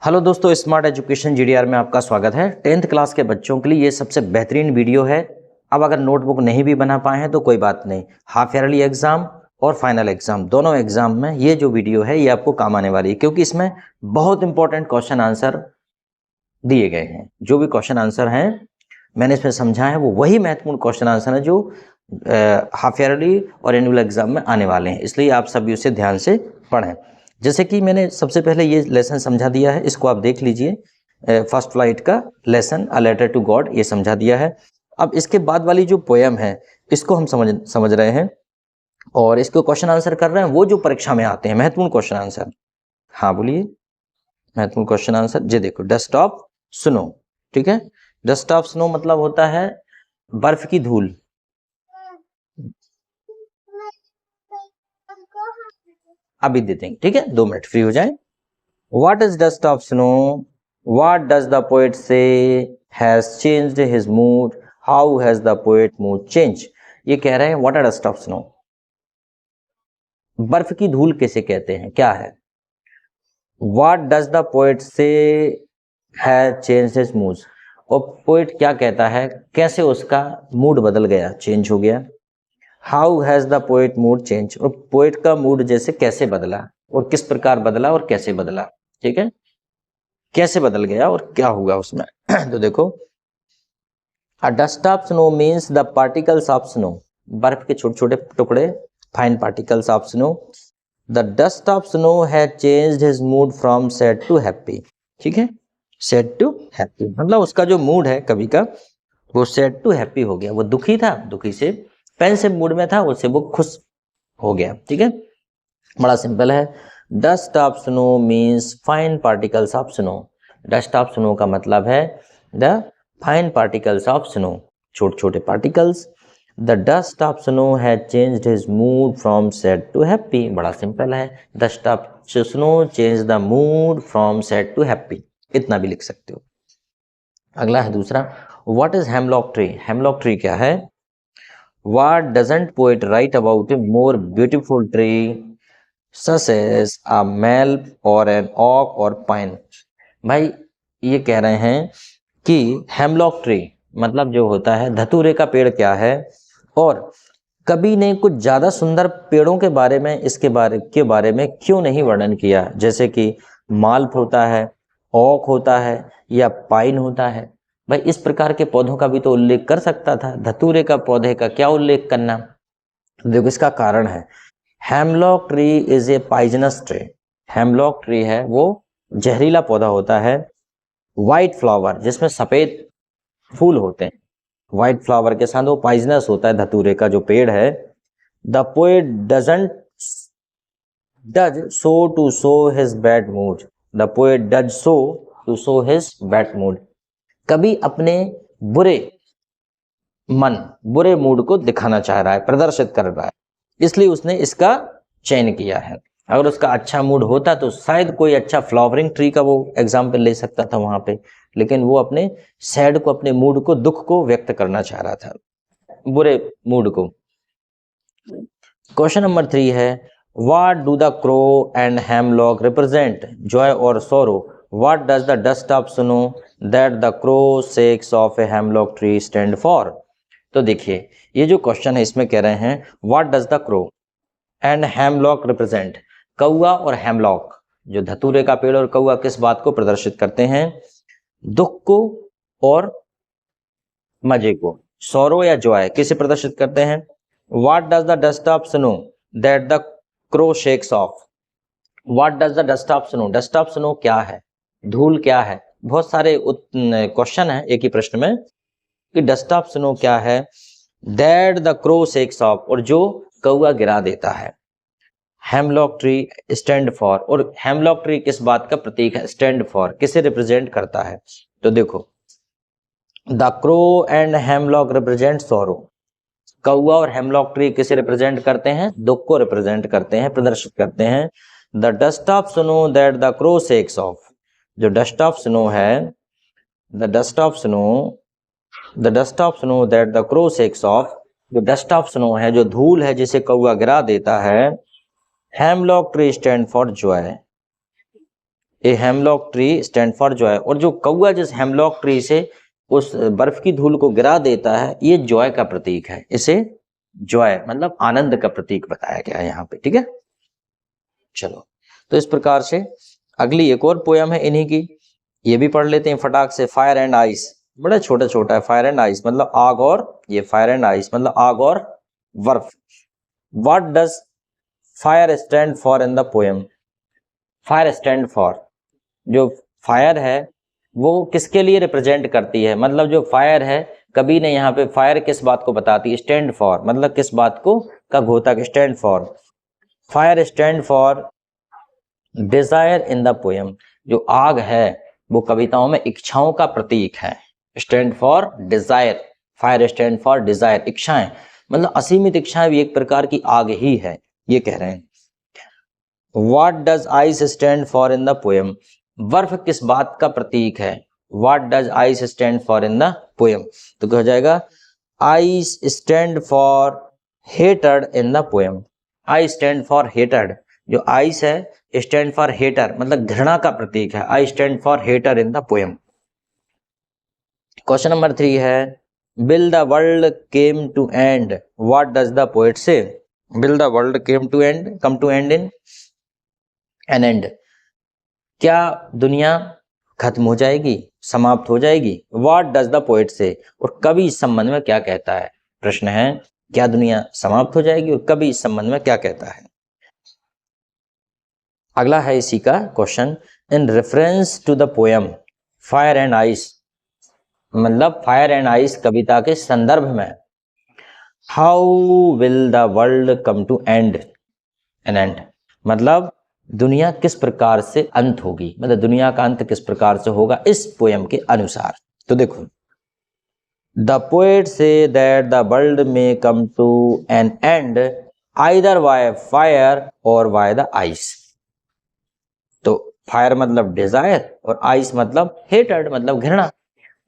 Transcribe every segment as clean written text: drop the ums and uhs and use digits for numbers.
Hello दोस्तों, smart education GDR में आपका स्वागत है। 10th क्लास के बच्चों के लिए ये सबसे बेहतरीन वीडियो है। अब अगर नोटबुक नहीं भी बना पाए हैं तो कोई बात नहीं, हाफ ईयरली एग्जाम और फाइनल एग्जाम दोनों एग्जाम में ये जो वीडियो है ये आपको काम आने वाली है, क्योंकि इसमें बहुत इंपॉर्टेंट क्वेश्चन आंसर दिए गए हैं। जो भी क्वेश्चन आंसर हैं मैंने इसमें समझा है वो वही महत्वपूर्ण क्वेश्चन आंसर है जो हाफ ईयरली और एनुअल एग्जाम में आने वाले हैं, इसलिए आप सभी उसे ध्यान से पढ़ें। जैसे कि मैंने सबसे पहले ये लेसन समझा दिया है, इसको आप देख लीजिए। फर्स्ट फ्लाइट का lesson a letter to God ये समझा दिया है। अब इसके बाद वाली जो पोएम है इसको हम समझ रहे हैं और इसको क्वेश्चन आंसर कर रहे हैं वो जो परीक्षा में आते हैं महत्वपूर्ण क्वेश्चन आंसर। हाँ बोलिए, महत्वपूर्ण क्वेश्चन आंसर। ये देखो, डस्ट ऑफ स्नो, ठीक है। डस्ट ऑफ स्नो मतलब होता है बर्फ की धूल। अभी देते हैं, ठीक है, 2 मिनट फ्री हो जाए। What is dust of snow? What does the poet say has changed his mood? How has the poet mood changed? ये कह रहे हैं what are dust of snow? बर्फ की धूल किसे कहते हैं, क्या है? What does the poet say has changed his mood? और पोएट क्या कहता है, कैसे उसका मूड बदल गया, चेंज हो गया। How has the poet mood change, और पोएट का मूड जैसे कैसे बदला और किस प्रकार बदला और कैसे बदला, ठीक है, कैसे बदल गया और क्या हुआ उसमें। तो देखो, a dust of snow means the particles of snow, बर्फ के छोटे छोटे टुकड़े, fine particles of snow. The dust of snow has changed his mood from sad to happy, ठीक है, सैड टू हैप्पी मतलब उसका जो मूड है कभी का वो सैड टू हैप्पी हो गया। वो दुखी था, दुखी से पेंसिव मूड में था, उससे वो खुश हो गया, ठीक है। बड़ा सिंपल है। Dust of snow means fine particles of snow. Dust of snow का मतलब है the fine particles of snow, छोटे छोटे particles. The dust of snow has changed his mood from sad to happy, बड़ा सिंपल है। Dust of snow change the mood from sad to happy, इतना भी लिख सकते हो। अगला है दूसरा, what is hemlock tree. Hemlock tree क्या है? What doesn't poet write about a more beautiful tree such as a malp or an oak or pine? भाई ये कह रहे हैं कि हेमलॉक ट्री मतलब जो होता है धतूरे का पेड़ क्या है, और कभी ने कुछ ज्यादा सुंदर पेड़ों के बारे में इसके बारे में क्यों नहीं वर्णन किया, जैसे कि माल्प होता है, ओक होता है या पाइन होता है। भाई इस प्रकार के पौधों का भी तो उल्लेख कर सकता था, धतूरे का पौधे का क्या उल्लेख करना। देखो इसका कारण है, hemlock tree is a poisonous tree. Hemlock tree है वो जहरीला पौधा होता है। व्हाइट फ्लावर जिसमें सफेद फूल होते हैं, व्हाइट फ्लावर के साथ वो पॉइजनस होता है धतूरे का जो पेड़ है। The poet does so to show his bad mood. The poet does so to show his bad mood, कभी अपने बुरे मूड को दिखाना चाह रहा है, प्रदर्शित कर रहा है, इसलिए उसने इसका चयन किया है। अगर उसका अच्छा मूड होता तो शायद कोई अच्छा फ्लावरिंग ट्री का वो एग्जाम्पल ले सकता था वहां पे, लेकिन वो अपने सैड को, अपने मूड को, दुख को व्यक्त करना चाह रहा था, बुरे मूड को। क्वेश्चन नंबर 3 है, what do the crow and hemlock represent, Joy और सोरो। What does the dust of snow that the crow shakes of a hemlock tree stand for. तो देखिए ये जो क्वेश्चन है इसमें कह रहे हैं what does the crow and hemlock represent, कौआ और हेमलॉक जो धतूरे का पेड़ और कौआ किस बात को प्रदर्शित करते हैं, दुख को और मजे को। सौरो या जॉय किसे प्रदर्शित करते हैं। What does the dust of snow that the crow shakes of. What does the dust of snow, dust of snow क्या है, धूल क्या है। बहुत सारे क्वेश्चन है एक ही प्रश्न में कि डस्ट ऑफ स्नो क्या है। That the crow shakes of, और जो कौआ गिरा देता है। हेमलॉक ट्री स्टैंड फॉर, और हेमलॉक ट्री किस बात का प्रतीक है, स्टैंड फॉर किसे रिप्रेजेंट करता है। तो देखो, the crow and hemlock represent सोरो, कौआ और हेमलॉक ट्री किसे रिप्रेजेंट करते हैं, दुख को रिप्रेजेंट करते हैं, प्रदर्शित करते हैं। The dust of snow that the crow shakes of, जो डस्ट ऑफ स्नो है, the dust of snow that the crow shakes of, जो डस्ट ऑफ स्नो है, जो धूल है जिसे कौआ गिरा देता है। Hemlock tree stand for Joy, a hemlock tree stand for Joy, और जो कौआ जिस हेमलॉक ट्री से उस बर्फ की धूल को गिरा देता है, ये जॉय का प्रतीक है। इसे जॉय मतलब आनंद का प्रतीक बताया गया है यहाँ पे, ठीक है। चलो, तो इस प्रकार से अगली एक और पोयम है इन्हीं की, ये भी पढ़ लेते हैं फटाक से। फायर एंड आइस, बड़ा छोटा छोटा है। फायर एंड आइस मतलब आग और, ये फायर एंड आइस मतलब आग और बर्फ। What does fire stand for in the poem? Fire stand for, जो फायर है वो किसके लिए रिप्रेजेंट करती है, मतलब जो फायर है कभी ने यहाँ पे फायर किस बात को बताती है, स्टैंड फॉर मतलब किस बात को का घोतक, stand for. Fire stand for desire in the poem, जो आग है वो कविताओं में इच्छाओं का प्रतीक है। Stand for Dzire, fire stand for Dzire, इच्छाएं मतलब असीमित इच्छाएं भी एक प्रकार की आग ही है, ये कह रहे हैं। What does ice stand for in the poem, बर्फ किस बात का प्रतीक है? What does ice stand for in the poem, तो क्या हो जाएगा? Ice stand for hated in the poem. I stand for hated, जो आइस है स्टैंड फॉर हेटर मतलब घृणा का प्रतीक है। I stand for hater in the poem. Question number 3 है, will the world came to end, what does the poet say? Will the world came to end, come to end in an end, क्या दुनिया खत्म हो जाएगी, समाप्त हो जाएगी? What does the poet से, और कवि इस संबंध में क्या कहता है? प्रश्न है, क्या दुनिया समाप्त हो जाएगी और कवि इस संबंध में क्या कहता है? अगला है इसी का question, in reference to the poem fire and ice, मतलब फायर एंड आइस कविता के संदर्भ में, how will the world come to end an end, मतलब दुनिया किस प्रकार से अंत होगी, मतलब दुनिया का अंत किस प्रकार से होगा इस पोयम के अनुसार। तो देखो, the poet say that the world में come to an end either by fire और बाय द आइस। तो फायर मतलब डिजायर और आइस मतलब हेटेड मतलब घृणा,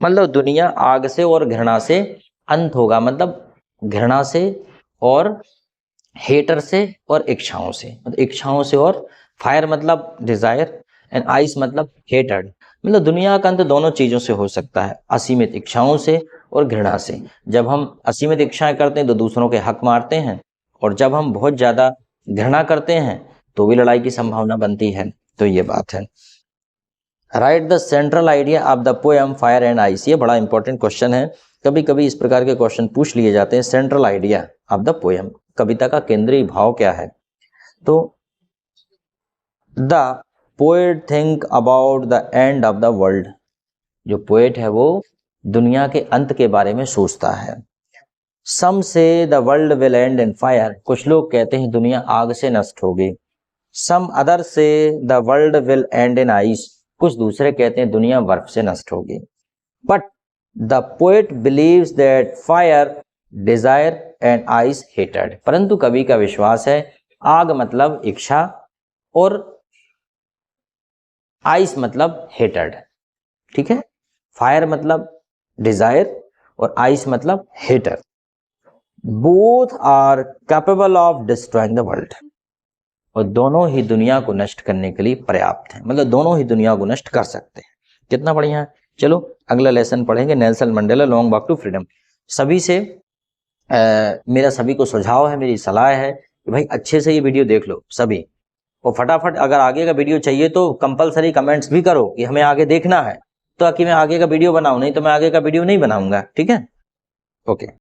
मतलब दुनिया आग से और घृणा से अंत होगा, मतलब घृणा से और हेटर से और इच्छाओं से, मतलब इच्छाओं से, और फायर मतलब डिजायर एंड आइस मतलब हेटेड, मतलब दुनिया का अंत दोनों चीजों से हो सकता है, असीमित इच्छाओं से और घृणा से। जब हम असीमित इच्छाएं करते हैं तो दूसरों के हक मारते हैं, और जब हम बहुत ज्यादा घृणा करते हैं तो भी लड़ाई की संभावना बनती है। तो ये बात है। Right the central idea of the poem fire and ice, ये बड़ा इंपॉर्टेंट क्वेश्चन है, कभी कभी इस प्रकार के क्वेश्चन पूछ लिए जाते हैं। Central idea of the poem, कविता का केंद्रीय भाव क्या है? तो the poet think about the end of the world, जो पोएट है वो दुनिया के अंत के बारे में सोचता है। सम से the world will and in fire, कुछ लोग कहते हैं दुनिया आग से नष्ट होगी। सम अदर से the world will and in ice, कुछ दूसरे कहते हैं दुनिया बर्फ से नष्ट होगी। But the poet believes that fire desire and ice hated, परंतु कवि का विश्वास है आग मतलब इच्छा और आइस मतलब हेटेड, ठीक है। फायर मतलब डिजायर और आइस मतलब hater. Both are capable of destroying the world, और दोनों ही दुनिया को नष्ट करने के लिए पर्याप्त है, मतलब दोनों ही दुनिया को नष्ट कर सकते हैं। कितना बढ़िया है। चलो अगला लेसन पढ़ेंगे, Nelson Mandela long walk to freedom. सभी से मेरा सभी को सुझाव है, मेरी सलाह है कि भाई अच्छे से ये वीडियो देख लो सभी, और फटाफट अगर आगे का वीडियो चाहिए तो कंपलसरी कमेंट्स भी करो कि हमें आगे देखना है, तो कि मैं आगे का वीडियो बनाऊं, नहीं तो मैं आगे का वीडियो नहीं बनाऊंगा, ठीक है। ओके।